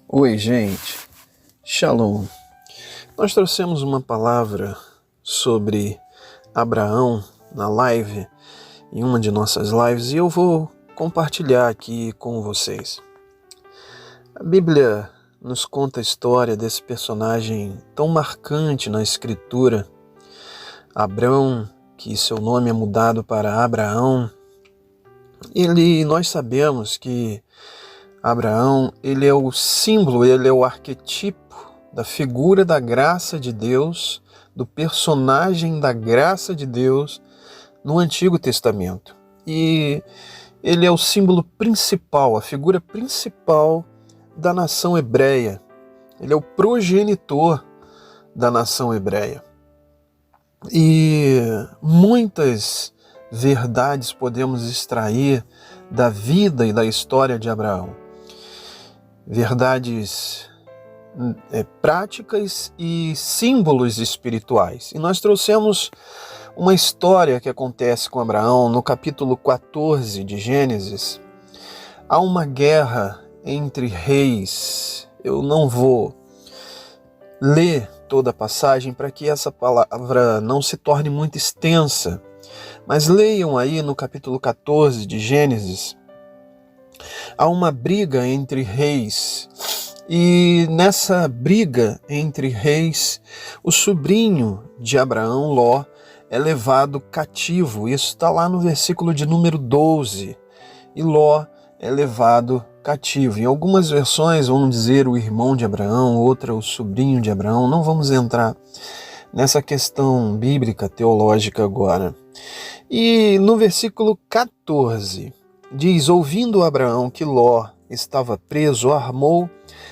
Oi, gente. Shalom. Nós trouxemos uma palavra sobre Abraão na live, em uma de nossas lives, e eu vou compartilhar aqui com vocês. A Bíblia nos conta a história desse personagem tão marcante na Escritura, Abrão, que seu nome é mudado para Abraão. Nós sabemos que Abraão, ele é o símbolo, ele é o arquetipo da figura da graça de Deus, do personagem da graça de Deus no Antigo Testamento. E ele é o símbolo principal, a figura principal da nação hebreia. Ele é o progenitor da nação hebreia. E muitas verdades podemos extrair da vida e da história de Abraão. Verdades práticas e símbolos espirituais. E nós trouxemos uma história que acontece com Abraão no capítulo 14 de Gênesis. Há uma guerra entre reis. Eu não vou ler toda a passagem para que essa palavra não se torne muito extensa, mas leiam aí no capítulo 14 de Gênesis. Há uma briga entre reis, e nessa briga entre reis, o sobrinho de Abraão, Ló, é levado cativo. Isso está lá no versículo de número 12. E Ló é levado cativo. Em algumas versões vão dizer o irmão de Abraão, outra o sobrinho de Abraão. Não vamos entrar nessa questão bíblica, teológica agora. E no versículo 14... diz: ouvindo Abraão que Ló estava preso, armou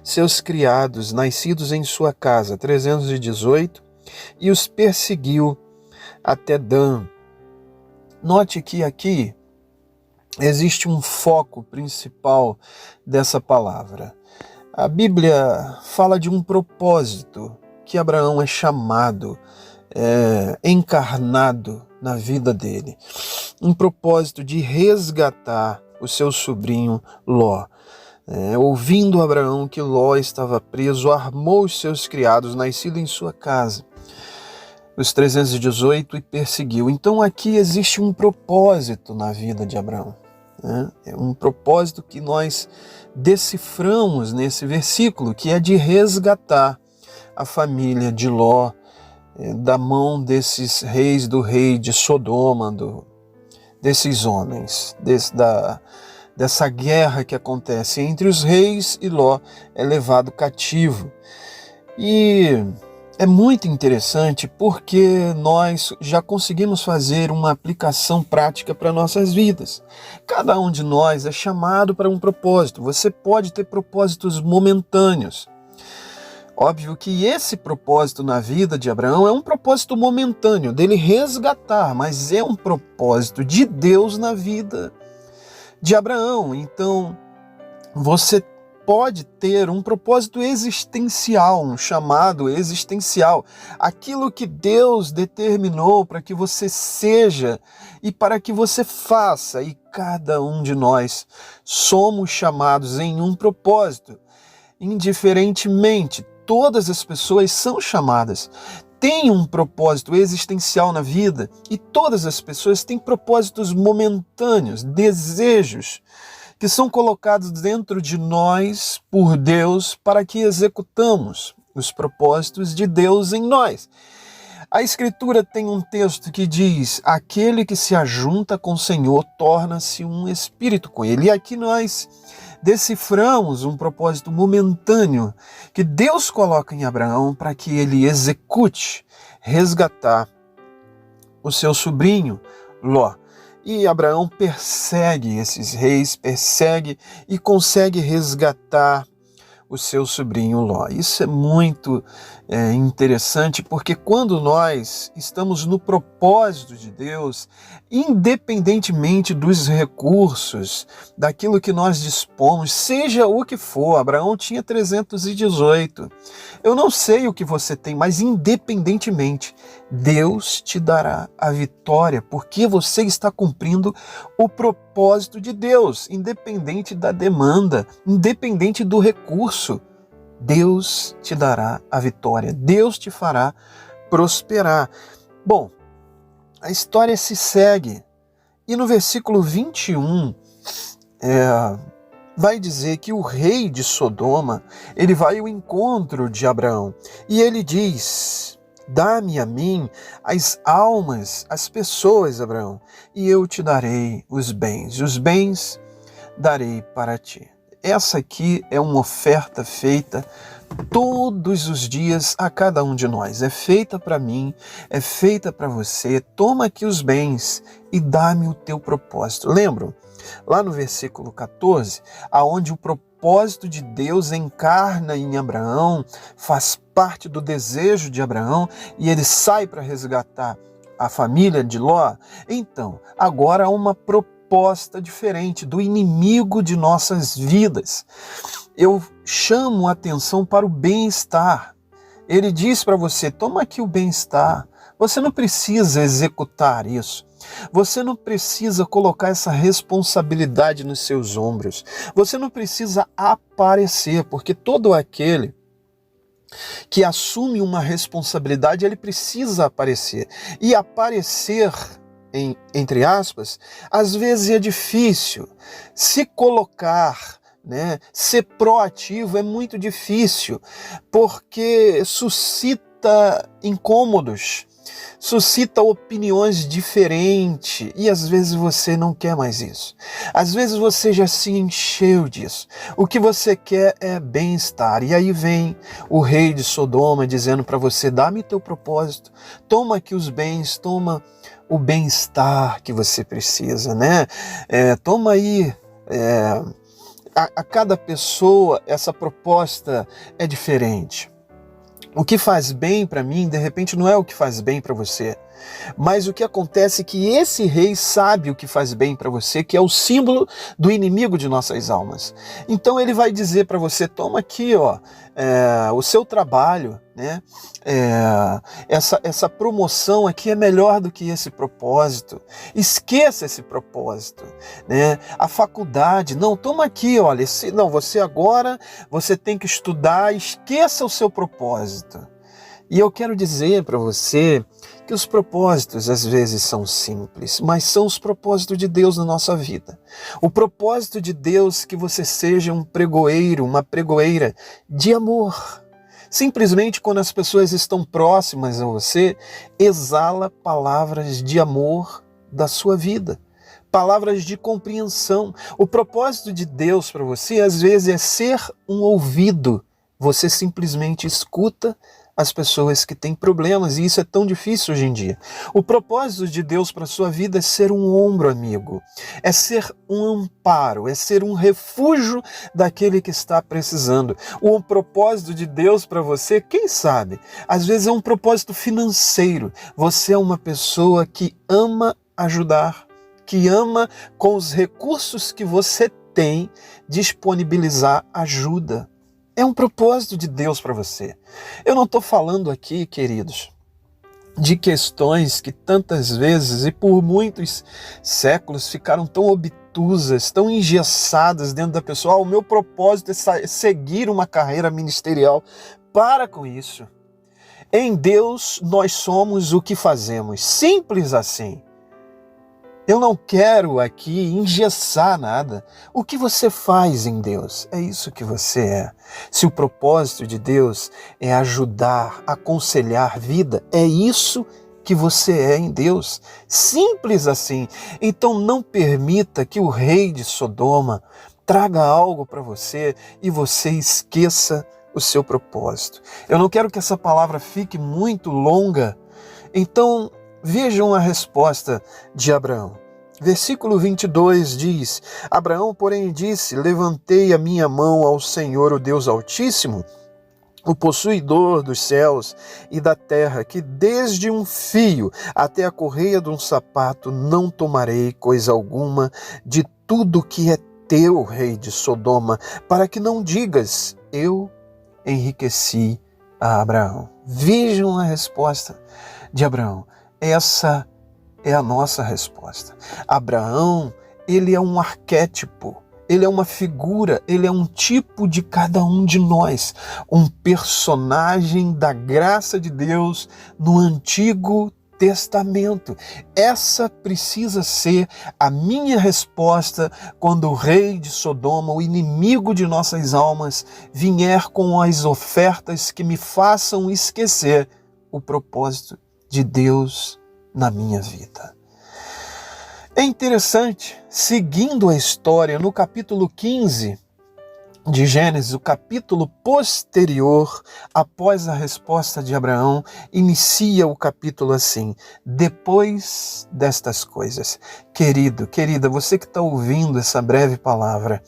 seus criados, nascidos em sua casa, 318, e os perseguiu até Dan. Note que aqui existe um foco principal dessa palavra. A Bíblia fala de um propósito que Abraão é chamado, encarnado na vida dele. Um propósito de resgatar o seu sobrinho Ló. Ouvindo Abraão que Ló estava preso, armou os seus criados, nascido em sua casa, os 318, e perseguiu. Então aqui existe um propósito na vida de Abraão. É um propósito que nós deciframos nesse versículo, que é de resgatar a família de Ló da mão desses reis, do rei de Sodoma, desses homens, dessa guerra que acontece entre os reis, e Ló é levado cativo. E é muito interessante porque nós já conseguimos fazer uma aplicação prática para nossas vidas. Cada um de nós é chamado para um propósito. Você pode ter propósitos momentâneos. Óbvio que esse propósito na vida de Abraão é um propósito momentâneo, dele resgatar, mas é um propósito de Deus na vida de Abraão. Então, você pode ter um propósito existencial, um chamado existencial, aquilo que Deus determinou para que você seja e para que você faça, e cada um de nós somos chamados em um propósito, indiferentemente. Todas as pessoas são chamadas, têm um propósito existencial na vida, e todas as pessoas têm propósitos momentâneos, desejos que são colocados dentro de nós por Deus para que executamos os propósitos de Deus em nós. A Escritura tem um texto que diz: aquele que se ajunta com o Senhor torna-se um espírito com ele. E aqui nós deciframos um propósito momentâneo que Deus coloca em Abraão para que ele execute, resgatar o seu sobrinho Ló. E Abraão persegue esses reis, persegue e consegue resgatar o seu sobrinho Ló. Isso é muito interessante, porque quando nós estamos no propósito de Deus, independentemente dos recursos, daquilo que nós dispomos, seja o que for, Abraão tinha 318. Eu não sei o que você tem, mas independentemente, Deus te dará a vitória, porque você está cumprindo o propósito de Deus, independente da demanda, independente do recurso. Deus te dará a vitória, Deus te fará prosperar. Bom, a história se segue e no versículo 21 vai dizer que o rei de Sodoma, ele vai ao encontro de Abraão e ele diz: dá-me a mim as almas, as pessoas, Abraão, e eu te darei os bens darei para ti. Essa aqui é uma oferta feita todos os dias a cada um de nós. É feita para mim, é feita para você. Toma aqui os bens e dá-me o teu propósito. Lembram? Lá no versículo 14, aonde o propósito de Deus encarna em Abraão, faz parte do desejo de Abraão e ele sai para resgatar a família de Ló. Então, agora há uma proposta diferente do inimigo de nossas vidas. Eu chamo a atenção para o bem-estar. Ele diz para você: toma aqui o bem-estar. Você não precisa executar isso. Você não precisa colocar essa responsabilidade nos seus ombros. Você não precisa aparecer, porque todo aquele que assume uma responsabilidade, ele precisa aparecer. E aparecer, entre aspas, às vezes é difícil. Se colocar, ser proativo é muito difícil, porque suscita incômodos, suscita opiniões diferentes e às vezes você não quer mais isso. Às vezes você já se encheu disso. O que você quer é bem-estar. E aí vem o rei de Sodoma dizendo para você: dá-me teu propósito, toma aqui os bens, toma o bem-estar que você precisa, toma aí. A cada pessoa essa proposta é diferente. O que faz bem para mim, de repente, não é o que faz bem para você. Mas o que acontece é que esse rei sabe o que faz bem para você, que é o símbolo do inimigo de nossas almas. Então ele vai dizer para você: toma aqui, o seu trabalho, essa promoção aqui é melhor do que esse propósito. Esqueça esse propósito, A faculdade, não, toma aqui, olha, você agora, você tem que estudar, esqueça o seu propósito. E eu quero dizer para você que os propósitos às vezes são simples, mas são os propósitos de Deus na nossa vida. O propósito de Deus é que você seja um pregoeiro, uma pregoeira de amor. Simplesmente quando as pessoas estão próximas a você, exala palavras de amor da sua vida. Palavras de compreensão. O propósito de Deus para você às vezes é ser um ouvido. Você simplesmente escuta as pessoas que têm problemas, e isso é tão difícil hoje em dia. O propósito de Deus para a sua vida é ser um ombro amigo, é ser um amparo, é ser um refúgio daquele que está precisando. O propósito de Deus para você, quem sabe, às vezes é um propósito financeiro. Você é uma pessoa que ama ajudar, que ama com os recursos que você tem disponibilizar ajuda. É um propósito de Deus para você. Eu não estou falando aqui, queridos, de questões que tantas vezes e por muitos séculos ficaram tão obtusas, tão engessadas dentro da pessoa. O meu propósito é seguir uma carreira ministerial. Para com isso. Em Deus nós somos o que fazemos. Simples assim. Eu não quero aqui engessar nada. O que você faz em Deus, é isso que você é. Se o propósito de Deus é ajudar, aconselhar vida, é isso que você é em Deus. Simples assim. Então não permita que o rei de Sodoma traga algo para você e você esqueça o seu propósito. Eu não quero que essa palavra fique muito longa. Então, vejam a resposta de Abraão. Versículo 22 diz: Abraão, porém, disse: levantei a minha mão ao Senhor, o Deus Altíssimo, o possuidor dos céus e da terra, que desde um fio até a correia de um sapato não tomarei coisa alguma de tudo que é teu, rei de Sodoma, para que não digas: eu enriqueci a Abraão. Vejam a resposta de Abraão. Essa é a nossa resposta. Abraão, ele é um arquétipo, ele é uma figura, ele é um tipo de cada um de nós, um personagem da graça de Deus no Antigo Testamento. Essa precisa ser a minha resposta quando o rei de Sodoma, o inimigo de nossas almas, vier com as ofertas que me façam esquecer o propósito de Deus na minha vida. É interessante, seguindo a história, no capítulo 15 de Gênesis, o capítulo posterior, após a resposta de Abraão, inicia o capítulo assim: depois destas coisas. Querido, querida, você que está ouvindo essa breve palavra,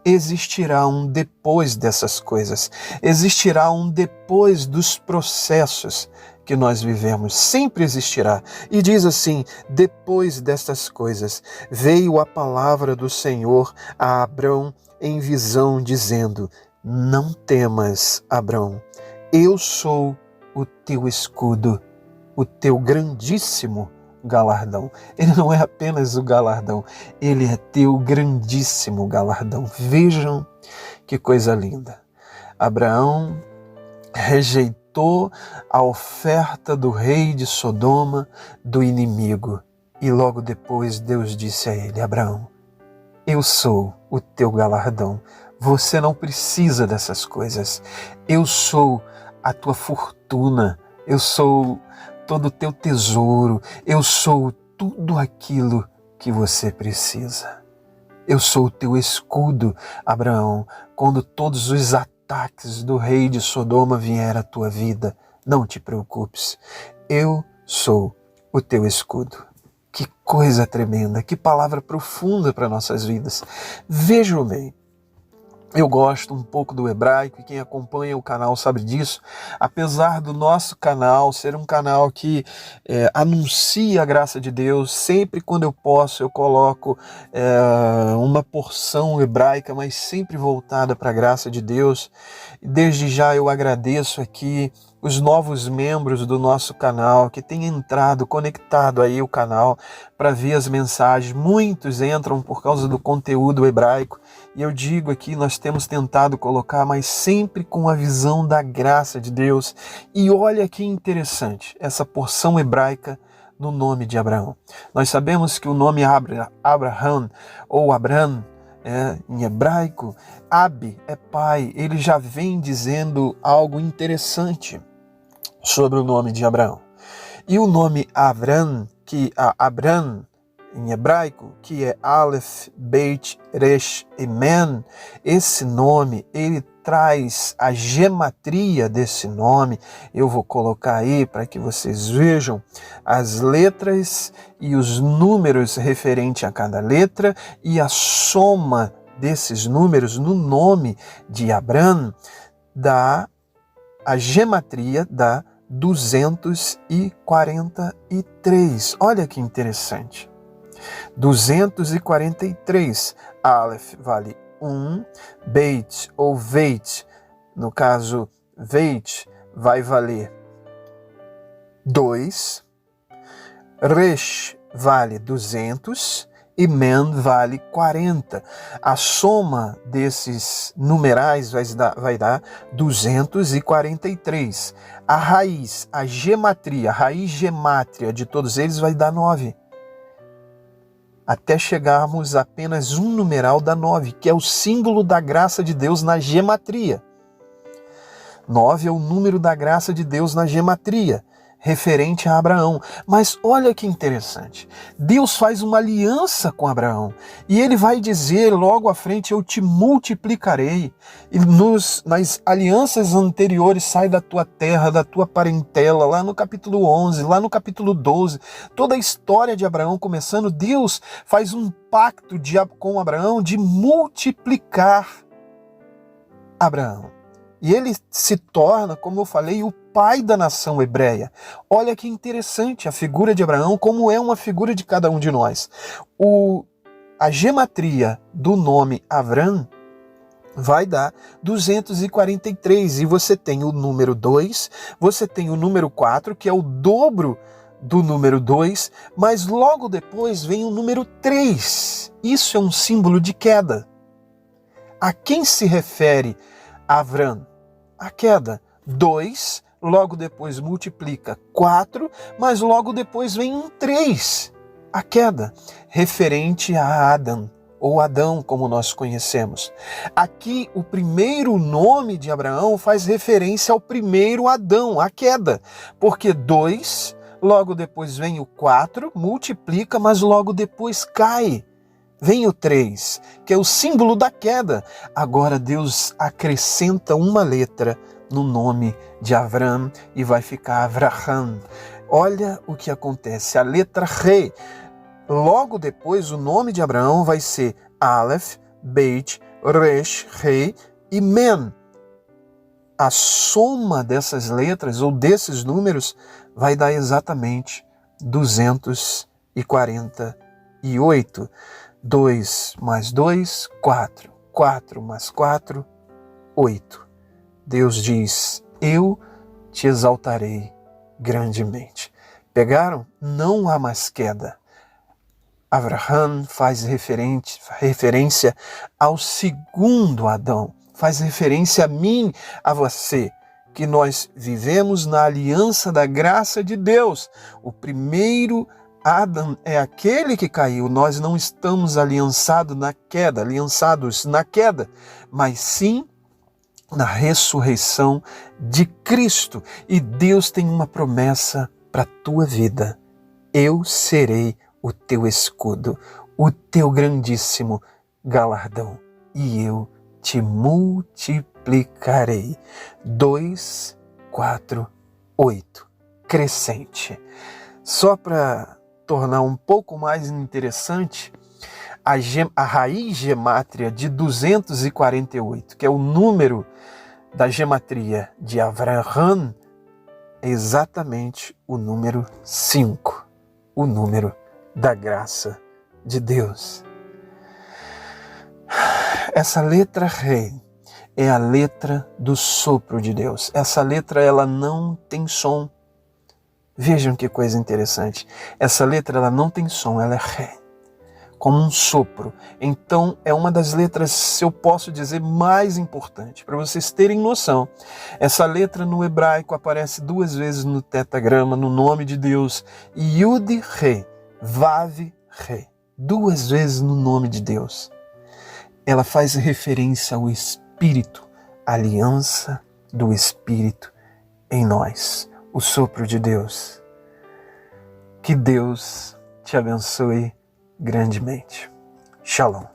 existirá um depois dessas coisas, existirá um depois dos processos que nós vivemos, sempre existirá. E diz assim: depois destas coisas, veio a palavra do Senhor a Abrão em visão, dizendo: não temas, Abrão, eu sou o teu escudo, o teu grandíssimo galardão. Ele não é apenas o galardão, ele é teu grandíssimo galardão. Vejam que coisa linda. Abraão rejeitou a oferta do rei de Sodoma, do inimigo, e logo depois Deus disse a ele: Abraão, eu sou o teu galardão. Você não precisa dessas coisas. Eu sou a tua fortuna. Eu sou todo o teu tesouro. Eu sou tudo aquilo que você precisa. Eu sou o teu escudo, Abraão. Quando todos os ataques do rei de Sodoma vierem à tua vida, não te preocupes. Eu sou o teu escudo. Que coisa tremenda, que palavra profunda para nossas vidas. Vejam bem, eu gosto um pouco do hebraico e quem acompanha o canal sabe disso. Apesar do nosso canal ser um canal que anuncia a graça de Deus, sempre quando eu posso eu coloco uma porção hebraica, mas sempre voltada para a graça de Deus. Desde já eu agradeço aqui os novos membros do nosso canal que têm entrado, conectado aí o canal para ver as mensagens. Muitos entram por causa do conteúdo hebraico e eu digo aqui, nós temos tentado colocar, mas sempre com a visão da graça de Deus. E olha que interessante, essa porção hebraica no nome de Abraão. Nós sabemos que o nome Abraham ou Abram, em hebraico, Ab é pai. Ele já vem dizendo algo interessante sobre o nome de Abraão. E o nome Abram, em hebraico, que é Aleph, Beit, Resh e Men, esse nome, ele traz a gematria desse nome. Eu vou colocar aí para que vocês vejam as letras e os números referente a cada letra e a soma desses números no nome de Abram dá a gematria da 243. Olha que interessante. 243. Aleph vale 1, Beit ou Veit, no caso Veit, vai valer 2, Resh vale 200 e Men vale 40. A soma desses numerais vai dar 243. A raiz, a raiz gemátria de todos eles vai dar 9. Até chegarmos a apenas um numeral da 9, que é o símbolo da graça de Deus na gematria. 9 é o número da graça de Deus na gematria, referente a Abraão. Mas olha que interessante, Deus faz uma aliança com Abraão, e ele vai dizer logo à frente: eu te multiplicarei. E nas alianças anteriores, sai da tua terra, da tua parentela, lá no capítulo 11, lá no capítulo 12, toda a história de Abraão começando, Deus faz um pacto com Abraão de multiplicar Abraão. E ele se torna, como eu falei, o pai da nação hebreia. Olha que interessante a figura de Abraão, como é uma figura de cada um de nós. A gematria do nome Avram vai dar 243. E você tem o número 2, você tem o número 4, que é o dobro do número 2, mas logo depois vem o número 3. Isso é um símbolo de queda. A quem se refere Avram? A queda. 2, logo depois multiplica 4, mas logo depois vem um 3. A queda, referente a Adão, ou Adão, como nós conhecemos. Aqui, o primeiro nome de Abraão faz referência ao primeiro Adão, a queda, porque 2, logo depois vem o 4, multiplica, mas logo depois cai. Vem o 3, que é o símbolo da queda. Agora Deus acrescenta uma letra no nome de Avram e vai ficar Avraham. Olha o que acontece, a letra Re. Logo depois, o nome de Abraão vai ser Aleph, Beit, Resh, Rei e Men. A soma dessas letras ou desses números vai dar exatamente 248. 2 mais 2, 4. 4 mais 4, 8. Deus diz, eu te exaltarei grandemente. Pegaram? Não há mais queda. Avraham faz referência ao segundo Adão, faz referência a mim, a você, que nós vivemos na aliança da graça de Deus. O primeiro Adão é aquele que caiu, nós não estamos aliançados na queda, mas sim na ressurreição de Cristo. E Deus tem uma promessa para a tua vida. Eu serei o teu escudo, o teu grandíssimo galardão, e eu te multiplicarei. 2, 4, 8. Crescente. Só para tornar um pouco mais interessante, a raiz gemátria de 248, que é o número da gematria de Avraham, é exatamente o número 5, o número da graça de Deus. Essa letra Rei é a letra do sopro de Deus. Essa letra, ela não tem som. Vejam que coisa interessante. Essa letra, ela não tem som, ela é Ré, como um sopro. Então, é uma das letras, se eu posso dizer, mais importante. Para vocês terem noção, essa letra no hebraico aparece 2 vezes no tetagrama, no nome de Deus. Yud, Re, Vav, Re. 2 vezes no nome de Deus. Ela faz referência ao Espírito, a aliança do Espírito em nós, o sopro de Deus. Que Deus te abençoe grandemente. Shalom.